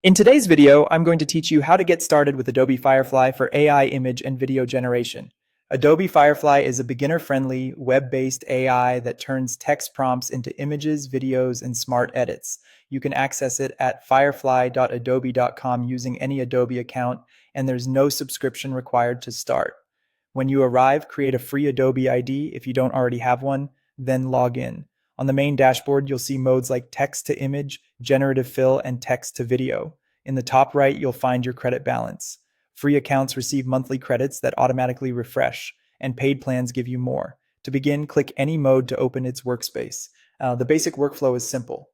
In today's video, I'm going to teach you how to get started with Adobe Firefly for AI image and video generation. Adobe Firefly is a beginner-friendly, web-based AI that turns text prompts into images, videos, and smart edits. You can access it at firefly.adobe.com using any Adobe account, and there's no subscription required to start. When you arrive, create a free Adobe ID if you don't already have one, then log in. On the main dashboard, you'll see modes like text to image, generative fill, and text to video. In the top right, you'll find your credit balance. Free accounts receive monthly credits that automatically refresh, and paid plans give you more. To begin, click any mode to open its workspace. The basic workflow is simple.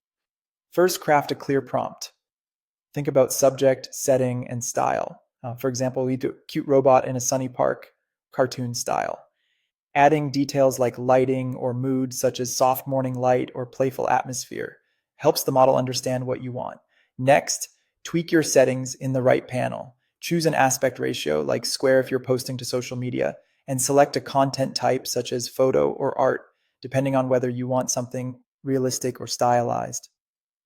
First, craft a clear prompt. Think about subject, setting, and style. For example, we do a cute robot in a sunny park, cartoon style. Adding details like lighting or mood, such as soft morning light or playful atmosphere, helps the model understand what you want. Next, tweak your settings in the right panel. Choose an aspect ratio, like square if you're posting to social media, and select a content type such as photo or art, depending on whether you want something realistic or stylized.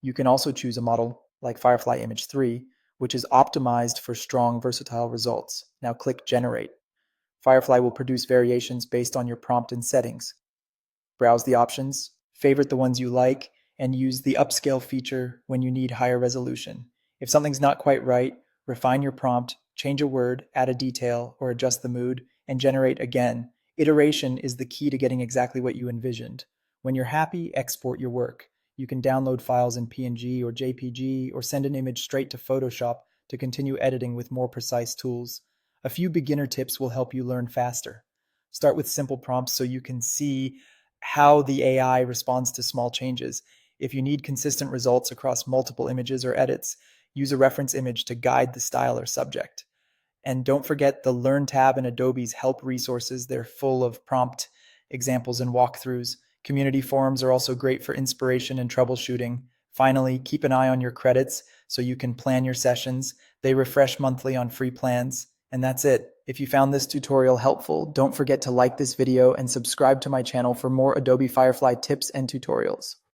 You can also choose a model like Firefly Image 3, which is optimized for strong, versatile results. Now click Generate. Firefly will produce variations based on your prompt and settings. Browse the options, favorite the ones you like, and use the upscale feature when you need higher resolution. If something's not quite right, refine your prompt, change a word, add a detail, or adjust the mood, and generate again. Iteration is the key to getting exactly what you envisioned. When you're happy, export your work. You can download files in PNG or JPG or send an image straight to Photoshop to continue editing with more precise tools. A few beginner tips will help you learn faster. Start with simple prompts so you can see how the AI responds to small changes. If you need consistent results across multiple images or edits, use a reference image to guide the style or subject. And don't forget the Learn tab in Adobe's help resources. They're full of prompt examples and walkthroughs. Community forums are also great for inspiration and troubleshooting. Finally, keep an eye on your credits so you can plan your sessions. They refresh monthly on free plans. And that's it. If you found this tutorial helpful, don't forget to like this video and subscribe to my channel for more Adobe Firefly tips and tutorials.